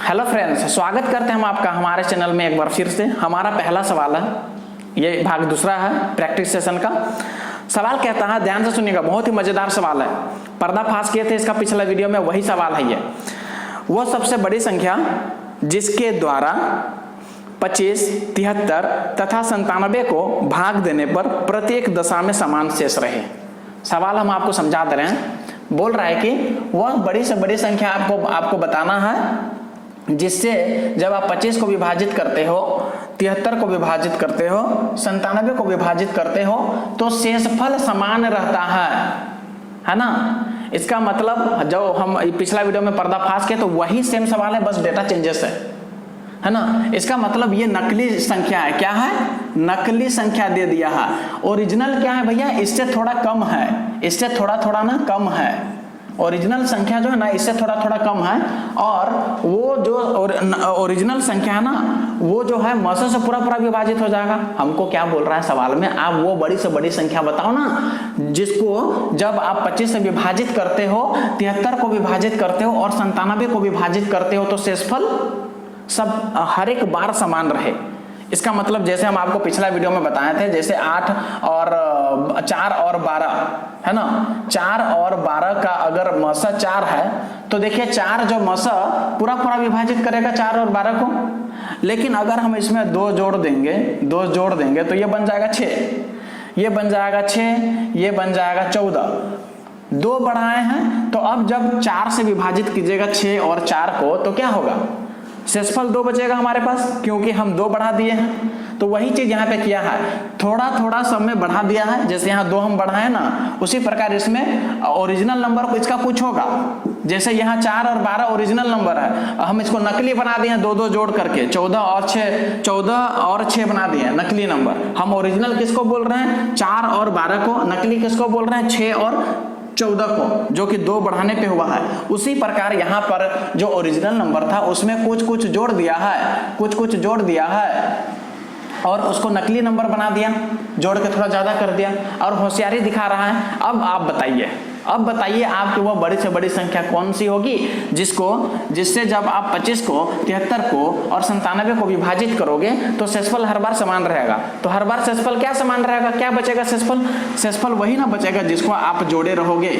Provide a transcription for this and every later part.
Hello friends, स्वागत करते हैं हम आपका हमारे चैनल में एक बार फिर से। हमारा पहला सवाल है, ये भाग दूसरा है प्रैक्टिस सेशन का। सवाल कहता है, ध्यान से सुनिएगा, बहुत ही मजेदार सवाल है। पर्दाफाश किए थे इसका पिछला वीडियो में, वही सवाल है ये। वो सबसे बड़ी संख्या जिसके द्वारा 25, 73 तथा 97 को भाग देने पर प्रत्येक दशा में समान शेष रहे। सवाल हम आपको समझा दे रहे हैं। बोल रहा है कि वह बड़ी से बड़ी संख्या आपको बताना है जिससे जब आप 25 को विभाजित करते हो, 73 को विभाजित करते हो, 97 को विभाजित करते हो तो शेषफल समान रहता है ना। इसका मतलब जो हम पिछला वीडियो में पर्दाफाश किए तो वही सेम सवाल है, बस डेटा चेंजेस है ना। इसका मतलब ये नकली संख्या है। क्या है? नकली संख्या दे दिया है। ओरिजिनल क्या है भैया? इससे थोड़ा कम है, इससे थोड़ा थोड़ा ना कम है। ओरिजिनल संख्या जो है ना इससे थोड़ा थोड़ा कम है। और वो जो ओरिजिनल संख्या है ना वो जो है मसों से पूरा पूरा विभाजित हो जाएगा। हमको क्या बोल रहा है सवाल में, आप वो बड़ी से बड़ी संख्या बताओ ना जिसको जब आप 25 से विभाजित करते हो, 73 को विभाजित करते हो और 97 को विभाजित करते हो तो शेषफल सब हर एक बार समान रहे। इसका मतलब जैसे हम आपको पिछला वीडियो में बताए थे, जैसे 4 और 12 है ना। 4 और 12 का अगर मसा 4 है तो देखिए 4 जो मसा पूरा पूरा विभाजित करेगा 4 और 12 को। लेकिन अगर हम इसमें 2 जोड़ देंगे तो ये बन जाएगा 6, ये बन जाएगा 6, ये बन जाएगा 14। 2 बढ़ाए हैं तो अब जब 4 से विभाजित कीजिएगा 6 और 4 को तो क्या होगा? शेषफल 2 बचेगा हमारे पास, क्योंकि हम 2 बढ़ा दिए हैं। तो वही चीज यहाँ पे किया है, थोड़ा थोड़ा सब में बढ़ा दिया है। जैसे यहाँ 2 हम बढ़ाए ना, उसी प्रकार इसमें ओरिजिनल नंबर को इसका कुछ होगा। जैसे यहाँ 4 और 12 ओरिजिनल नंबर है, हम इसको नकली बना दिए 2 जोड़ करके 14 और 6 बना दिए नकली नंबर। हम ओरिजिनल किसको बोल रहे हैं? 4 और 12 को। नकली किसको बोल रहे हैं? 6 और 14 को, जो कि 2 बढ़ाने पे हुआ है। उसी प्रकार यहाँ पर जो ओरिजिनल नंबर था उसमें कुछ जोड़ दिया है, कुछ जोड़ दिया है और उसको नकली नंबर बना दिया, जोड़ के थोड़ा ज्यादा कर दिया और होशियारी दिखा रहा है। अब आप बताइए आपकी वो बड़ी से बड़ी संख्या कौन सी होगी जिससे जब आप 25 को, 73 को और 97 को विभाजित करोगे तो शेषफल हर बार समान रहेगा। तो हर बार शेषफल क्या समान रहेगा? क्या बचेगा शेषफल वही ना बचेगा जिसको आप जोड़े रहोगे।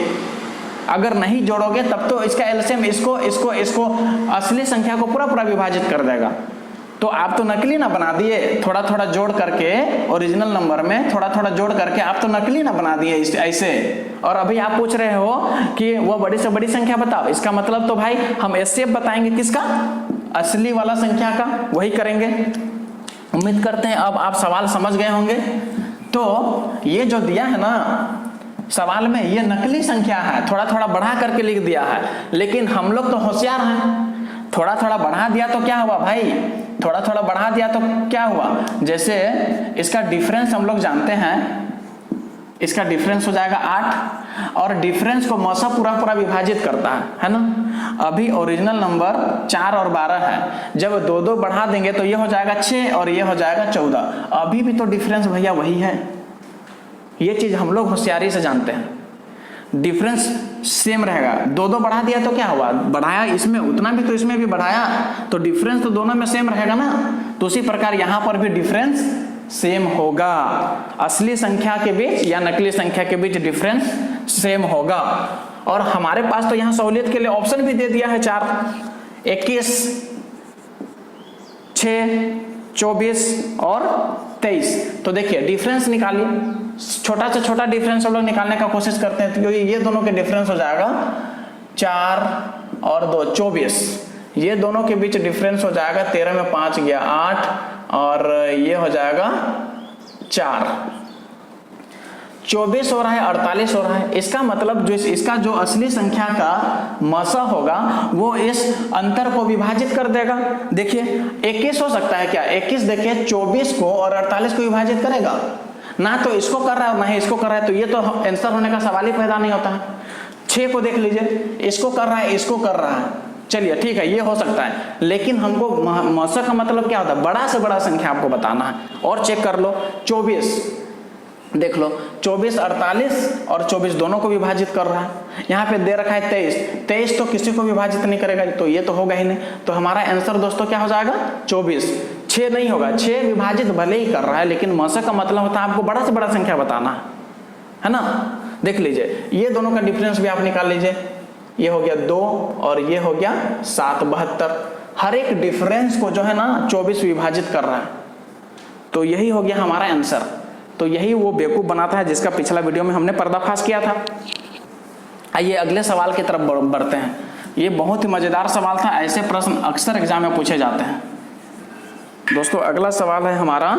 अगर नहीं जोड़ोगे तब तो इसका एलसीएम इसको असली संख्या को पूरा पूरा विभाजित कर देगा। तो आप तो नकली ना बना दिए, थोड़ा थोड़ा जोड़ करके ओरिजिनल नंबर में थोड़ा थोड़ा जोड़ करके आप तो नकली ना बना दिए ऐसे। और अभी आप पूछ रहे हो कि वो बड़ी से बड़ी संख्या बताओ। इसका मतलब तो भाई हम एससीएफ बताएंगे किसका? असली वाला संख्या का, वही करेंगे। उम्मीद करते हैं अब आप सवाल समझ गए होंगे। तो ये जो दिया है ना सवाल में, ये नकली संख्या है, थोड़ा थोड़ा बढ़ा करके लिख दिया है। लेकिन हम लोग तो होशियार हैं, थोड़ा थोड़ा बढ़ा दिया तो क्या हुआ भाई? थोड़ा थोड़ा बढ़ा दिया तो क्या हुआ? जैसे इसका डिफरेंस हम लोग जानते हैं, इसका डिफरेंस हो जाएगा 8 और डिफरेंस को मसा पूरा पूरा विभाजित करता है ना। अभी ओरिजिनल नंबर 4 और 12 है, जब 2 बढ़ा देंगे तो ये हो जाएगा 6 और ये हो जाएगा 14। अभी भी तो डिफरेंस भैया वही है। ये चीज हम लोग होशियारी से जानते हैं, डिफरेंस सेम रहेगा। 2 बढ़ा दिया तो क्या हुआ? बढ़ाया इसमें उतना भी तो इसमें भी बढ़ाया, तो डिफरेंस तो दोनों में सेम रहेगा ना। तो उसी प्रकार यहां पर भी डिफरेंस सेम होगा। असली संख्या के बीच या नकली संख्या के बीच डिफरेंस सेम होगा। और हमारे पास तो यहां सहूलियत के लिए ऑप्शन भी दे दिया है 4, 21, 6, 24 और 23। तो देखिए डिफरेंस निकालिए, छोटा से छोटा डिफरेंस हम लोग निकालने का कोशिश करते हैं। तो ये दोनों के डिफरेंस हो जाएगा 4 और 2 24। ये दोनों के बीच डिफरेंस हो जाएगा 13 में 5 गया 8 और ये हो जाएगा 4। 24 हो रहा है, 48 हो रहा है। इसका मतलब इसका जो असली संख्या का मसा होगा वो इस अंतर को विभाजित कर देगा। देखिए 21 हो सकता है क्या? 21 देखिए 24 को और 48 को विभाजित करेगा ना, तो इसको कर रहा है ना ही इसको कर रहा है, तो ये तो आंसर होने का सवाल ही पैदा नहीं होता है। 6 को देख लीजिए, इसको कर रहा है, इसको कर रहा है, चलिए ठीक है ये हो सकता है। लेकिन हमको मसा का मतलब क्या होता है? बड़ा से बड़ा संख्या आपको बताना है। और चेक कर लो 24 देख लो 24 48 और 24 दोनों को विभाजित कर रहा है। यहाँ पे दे रखा है 23 तो किसी को विभाजित नहीं करेगा, तो ये तो होगा ही नहीं। तो हमारा आंसर दोस्तों क्या हो जाएगा 24। 6 नहीं होगा, 6 विभाजित भले ही कर रहा है लेकिन मसा का मतलब होता है आपको बड़ा से बड़ा संख्या बताना है ना। देख लीजिए ये दोनों का डिफरेंस भी आप निकाल लीजिए, ये हो गया 2 और ये हो गया 7 72। हर एक डिफरेंस को जो है ना 24 विभाजित कर रहा है, तो यही हो गया हमारा आंसर। तो यही वो बेवकूफ बनाता है जिसका पिछला वीडियो में हमने पर्दाफाश किया था। आइए अगले सवाल की तरफ बढ़ते हैं। ये बहुत ही मजेदार सवाल था, ऐसे प्रश्न अक्सर एग्जाम में पूछे जाते हैं। दोस्तों अगला सवाल है हमारा,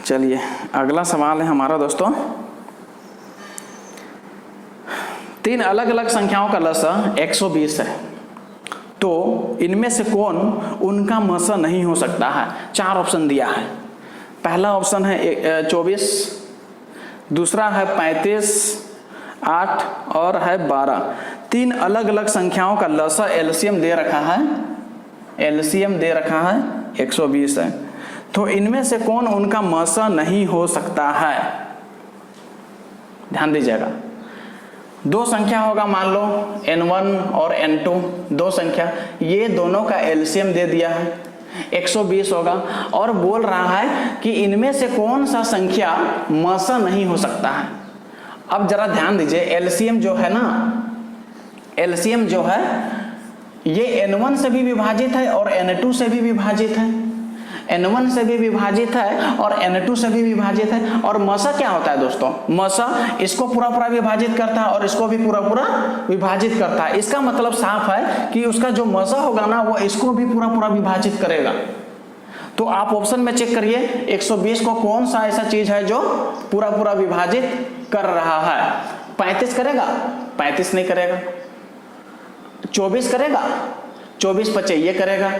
चलिए अगला सवाल है हमारा दोस्तों, 3 अलग अलग संख्याओं का लसा 120 है, तो इनमें से कौन उनका मसा नहीं हो सकता है। 4 ऑप्शन दिया है। पहला ऑप्शन है 24, दूसरा है 35, 8 और है 12। 3 अलग अलग संख्याओं का लसा एलसीएम दे रखा है, एलसीएम दे रखा है 120 है, तो इनमें से कौन उनका मसा नहीं हो सकता है। ध्यान दीजिएगा, 2 संख्या होगा, मान लो n1 और n2, 2 संख्या, ये दोनों का एलसीएम दे दिया है 120 होगा, और बोल रहा है कि इनमें से कौन सा संख्या मसा नहीं हो सकता है। अब जरा ध्यान दीजिए, एलसीएम जो है ना, एलसीएम जो है ये n1 से भी विभाजित है और n2 से भी विभाजित है, n1 से भी विभाजित है और n2 से भी विभाजित है। और मसा क्या होता है दोस्तों, मसा इसको पूरा पूरा विभाजित करता है और इसको भी पूरा पूरा विभाजित करता है। इसका मतलब साफ है कि उसका जो मसा होगा ना वो इसको भी पूरा पूरा विभाजित करेगा। तो आप ऑप्शन में चेक करिए 120 को कौन सा ऐसा चीज है जो पूरा पूरा विभाजित कर रहा है। 35 करेगा, 35 नहीं करेगा। 24 करेगा, 24 25 ये करेगा,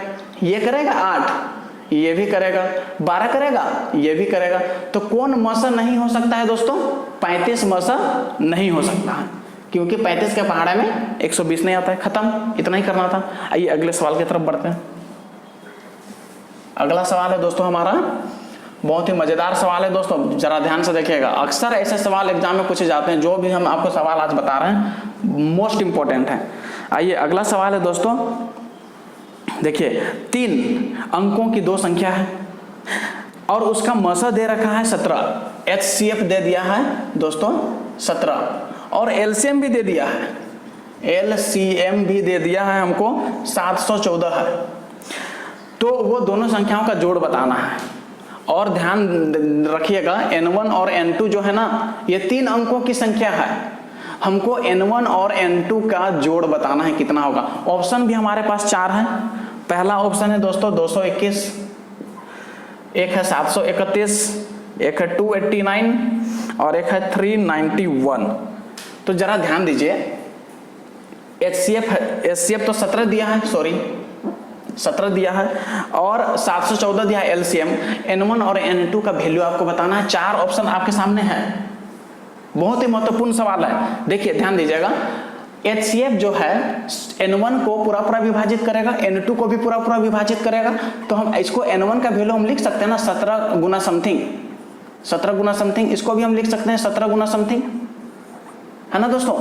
ये करेगा 8 ये भी करेगा, 12 करेगा, ये भी करेगा। तो कौन मसा नहीं हो सकता है दोस्तों, 35 मसा नहीं हो सकता है, क्योंकि 35 के पहाड़े में 120 नहीं आता है। खत्म, इतना ही करना था। आइए अगले सवाल की तरफ बढ़ते हैं। अगला सवाल है दोस्तों हमारा, बहुत ही मजेदार सवाल है दोस्तों, जरा ध्यान से देखिएगा। अक्सर ऐसे सवाल एग्जाम में पूछे जाते हैं, जो भी हम आपको सवाल आज बता रहे हैं मोस्ट इंपॉर्टेंट है। आइए अगला सवाल है दोस्तों, देखिए 3 अंकों की 2 संख्या है और उसका मसा दे रखा है 17, एचसीएफ दे दिया है दोस्तों 17 और एलसीएम भी दे दिया है, एलसीएम भी दे दिया है हमको 714 है। तो वो दोनों संख्याओं का जोड़ बताना है। और ध्यान रखिएगा n1 और n2 जो है ना ये 3 अंकों की संख्या है, हमको n1 और n2 का जोड़ बताना है कितना होगा। ऑप्शन भी हमारे पास 4 है। पहला ऑप्शन है दोस्तों 221, एक है 731, एक है 289 और एक है 391। तो जरा ध्यान दीजिए, एचसीएफ तो 17 दिया है, सॉरी 17 दिया है और 714 दिया है एलसीएम। n1 और n2 का वैल्यू आपको बताना है। 4 ऑप्शन आपके सामने है, बहुत ही महत्वपूर्ण सवाल है। देखिए ध्यान दीजिएगा, एचसीएफ जो है n1 को पूरा पूरा विभाजित करेगा, n2 को भी पूरा पूरा विभाजित करेगा। तो हम इसको n1 का वैल्यू हम लिख सकते हैं ना 17 गुना समथिंग, 17 गुना समथिंग, इसको भी हम लिख सकते हैं 17 गुना समथिंग, है ना दोस्तों।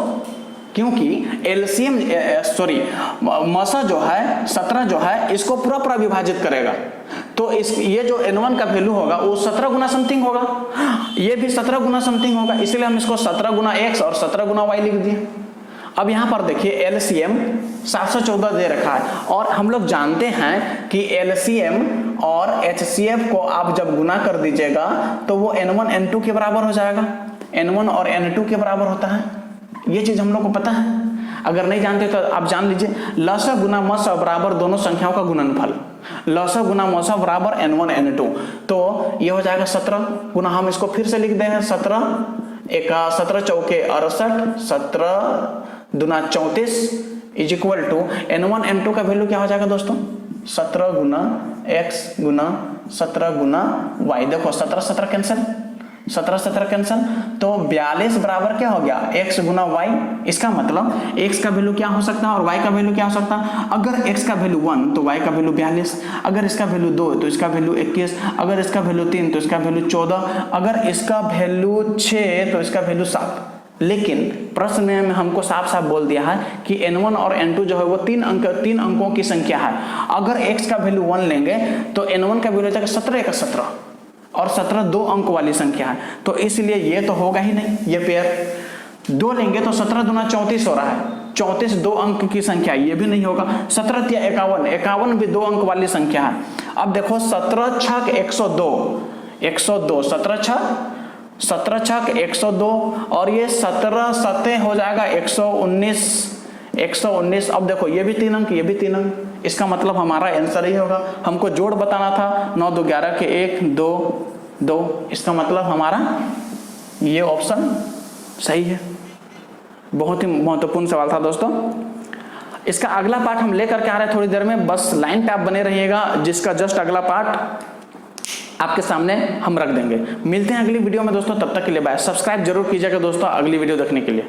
क्योंकि एलसीएम सॉरी मसा जो है 17 जो है इसको पूरा पूरा विभाजित करेगा, तो इस ये जो n1 का वैल्यू होगा वो 17 गुना समथिंग होगा, ये भी 17 गुना समथिंग होगा, इसलिए हम इसको 17 गुना x और 17 गुना y लिख दिए। अब यहाँ पर देखिए एलसीएम 714 दे रखा है और हम लोग जानते हैं कि एलसीएम और एचसीएफ को आप जब गुना कर दीजिएगा तो वो n1 n2 के बराबर हो जाएगा, n1 और n2 के बराबर होता है। ये चीज हम लोग को पता है। अगर नहीं जानते तो आप जान लीजिए, लसा गुना मसा बराबर दोनों संख्याओं का गुणनफल, लसा गुना मसा बराबर n1 n2। तो ये हो जाएगा 17 गुना, हम इसको फिर से लिख देंगे 17 चौके 68, 17 दुना 34 is equal to n1 n2 का वैल्यू क्या हो जाएगा दोस्तों 17 गुना x गुना 17 गुना y। देखो 17 17 कैंसिल, 17 17 कैंसिल, तो 42 बराबर क्या हो गया, x गुना y। इसका मतलब x का वैल्यू क्या हो सकता है और y का वैल्यू क्या हो सकता है। अगर x का वैल्यू 1 तो y का वैल्यू 42, अगर इसका वैल्यू 2 तो इसका वैल्यू 21, अगर इसका वैल्यू 3 तो इसका वैल्यू 14, अगर इसका वैल्यू 6 तो इसका वैल्यू 7। लेकिन प्रश्न में हमको साफ साफ बोल दिया है कि n1 और n2 जो है वो 3 अंकों की संख्या है। अगर x का वैल्यू 1 लेंगे तो n1 का वैल्यू जाएगा 17 का 17, और 17 2 अंक वाली संख्या है, तो इसलिए ये तो होगा ही नहीं। ये पेयर 2 लेंगे तो 17 दूना 34 हो रहा है, 34 2 अंक की संख्या, ये भी नहीं होगा। 17 या 51, 51 भी 2 अंक वाली संख्या है। अब देखो 17 छक 102, 102, 17 छक 102, और ये 17 सते हो जाएगा 119, 119। अब देखो ये भी 3 अंक, ये भी 3 अंक, इसका मतलब हमारा आंसर ही होगा। हमको जोड़ बताना था, 9 2 11 के 1 2 2, इसका मतलब हमारा ये ऑप्शन सही है। बहुत ही महत्वपूर्ण सवाल था दोस्तों। इसका अगला पार्ट हम लेकर के आ रहे हैं थोड़ी देर में, बस लाइन पे आप बने रहिएगा, जिसका जस्ट अगला पार्ट आपके सामने हम रख देंगे। मिलते हैं अगली वीडियो में दोस्तों, तब तक के लिए बाय। सब्सक्राइब जरूर कीजिएगा दोस्तों अगली वीडियो देखने के लिए।